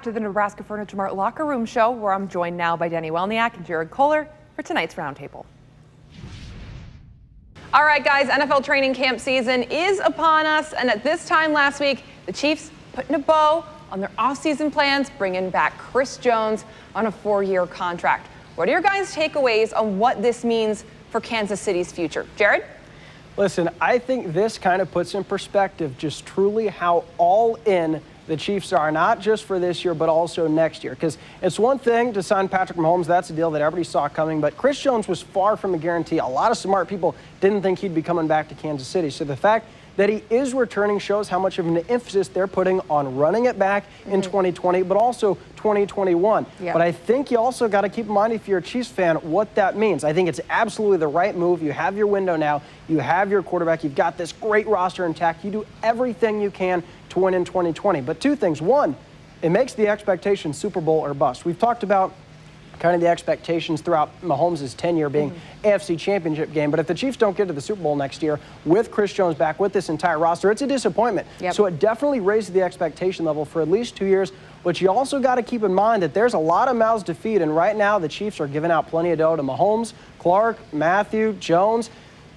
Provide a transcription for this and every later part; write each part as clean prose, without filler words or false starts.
To the Nebraska Furniture Mart Locker Room Show, where I'm joined now by Dani and Jared Kohler for tonight's roundtable. All right, guys, NFL training camp season is upon us, and at this time last week, the Chiefs putting a bow on their offseason plans, bringing back Chris Jones on a 4-year contract. What are your guys' takeaways on what this means for Kansas City's future? Jared? Listen, I think this kind of puts in perspective just truly how all in the Chiefs are, not just for this year, but also next year. Because it's one thing to sign Patrick Mahomes. That's a deal that everybody saw coming. But Chris Jones was far from a guarantee. A lot of smart people didn't think he'd be coming back to Kansas City. So the fact that he is returning shows how much of an emphasis they're putting on running it back in 2020, but also 2021. Yep. But I think you also got to keep in mind, if you're a Chiefs fan, what that means. I think it's absolutely the right move. You have your window now. You have your quarterback. You've got this great roster intact. You do everything you can to win in 2020. But two things. One, it makes the expectation Super Bowl or bust. We've talked about kind of the expectations throughout Mahomes' tenure being AFC Championship game. But if the Chiefs don't get to the Super Bowl next year with Chris Jones back, with this entire roster, it's a disappointment. Yep. So it definitely raises the expectation level for at least 2 years. But you also got to keep in mind that there's a lot of mouths to feed. And right now, the Chiefs are giving out plenty of dough to Mahomes, Clark, Matthew, Jones.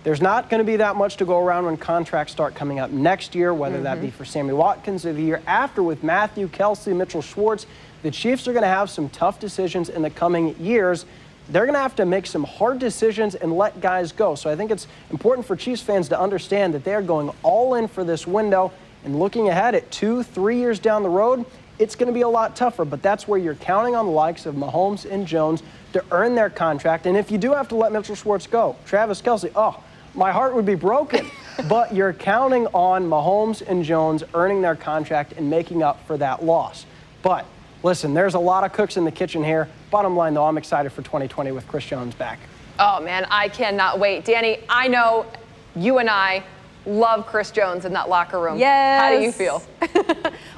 There's not going to be that much to go around when contracts start coming up next year, whether that be for Sammy Watkins or the year after with Matthew, Kelsey, Mitchell Schwartz. The Chiefs are going to have some tough decisions in the coming years. They're going to have to make some hard decisions and let guys go. So I think it's important for Chiefs fans to understand that they are going all in for this window, and looking ahead at 2-3 years down the road, it's going to be a lot tougher. But that's where you're counting on the likes of Mahomes and Jones to earn their contract. And if you do have to let Mitchell Schwartz go, Travis Kelsey, my heart would be broken. But you're counting on Mahomes and Jones earning their contract and making up for that loss. But listen, there's a lot of cooks in the kitchen here. Bottom line, though, I'm excited for 2020 with Chris Jones back. Oh, man, I cannot wait. Dani, I know you and I love Chris Jones in that locker room. Yes. How do you feel?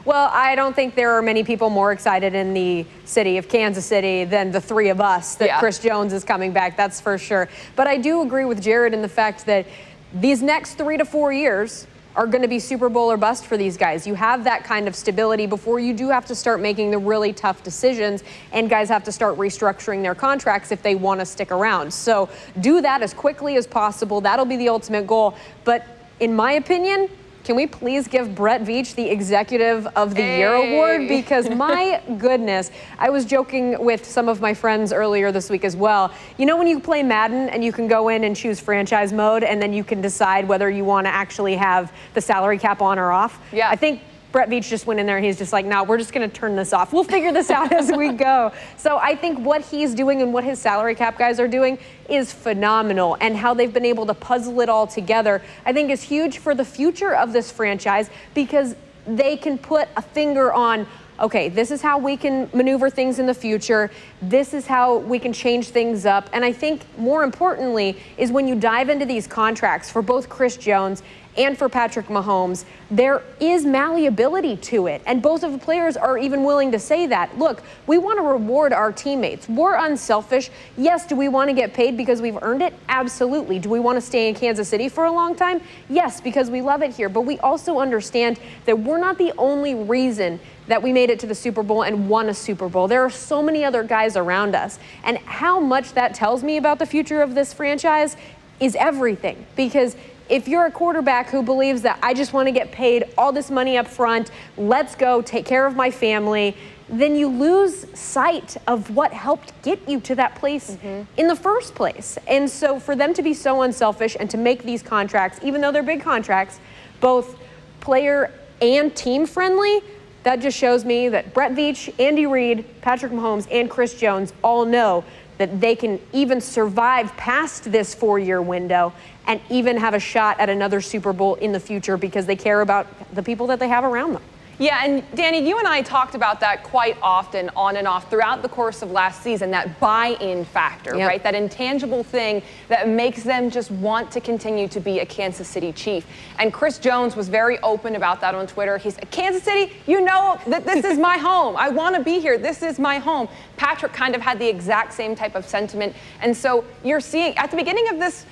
Well, I don't think there are many people more excited in the city of Kansas City than the three of us that Chris Jones is coming back, that's for sure. But I do agree with Jared in the fact that these next 3 to 4 years are going to be Super Bowl or bust for these guys. You have that kind of stability before you do have to start making the really tough decisions, and guys have to start restructuring their contracts if they want to stick around. So do that as quickly as possible. That'll be the ultimate goal. But in my opinion, can we please give Brett Veach the Executive of the Year award? Because my goodness, I was joking with some of my friends earlier this week as well. You know when you play Madden and you can go in and choose franchise mode and then you can decide whether you want to actually have the salary cap on or off? Yeah. I think Brett Veach just went in there and he's just like, no, we're just going to turn this off. We'll figure this out as we go. So I think what he's doing and what his salary cap guys are doing is phenomenal. And how they've been able to puzzle it all together, I think is huge for the future of this franchise, because they can put a finger on, okay, this is how we can maneuver things in the future. This is how we can change things up. And I think more importantly is when you dive into these contracts for both Chris Jones and for Patrick Mahomes, there is malleability to it. And both of the players are even willing to say that. Look, we want to reward our teammates. We're unselfish. Yes, do we want to get paid because we've earned it? Absolutely. Do we want to stay in Kansas City for a long time? Yes, because we love it here. But we also understand that we're not the only reason that we made it to the Super Bowl and won a Super Bowl. There are so many other guys around us. And how much that tells me about the future of this franchise is everything. Because if you're a quarterback who believes that I just want to get paid all this money up front, let's go take care of my family, then you lose sight of what helped get you to that place in the first place. And so for them to be so unselfish and to make these contracts, even though they're big contracts, both player and team friendly, that just shows me that Brett Veach, Andy Reid, Patrick Mahomes, and Chris Jones all know that they can even survive past this 4-year window and even have a shot at another Super Bowl in the future because they care about the people that they have around them. Yeah, and Dani, you and I talked about that quite often on and off throughout the course of last season, that buy-in factor, right? That intangible thing that makes them just want to continue to be a Kansas City Chief. And Chris Jones was very open about that on Twitter. He said, Kansas City, you know that this is my home. I want to be here. This is my home. Patrick kind of had the exact same type of sentiment. And so you're seeing at the beginning of this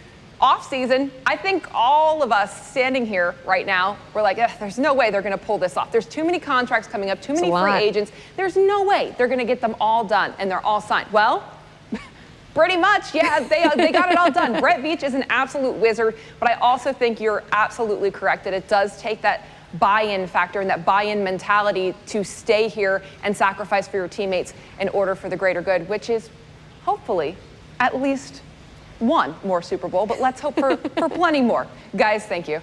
off season, I think all of us standing here right now, we're like, there's no way they're going to pull this off. There's too many contracts coming up, too many free agents. There's no way they're going to get them all done and they're all signed. Well, pretty much, yeah, they got it all done. Brett Veach is an absolute wizard, but I also think you're absolutely correct that it does take that buy-in factor and that buy-in mentality to stay here and sacrifice for your teammates in order for the greater good, which is hopefully at least one more Super Bowl, but let's hope for plenty more. Guys, thank you.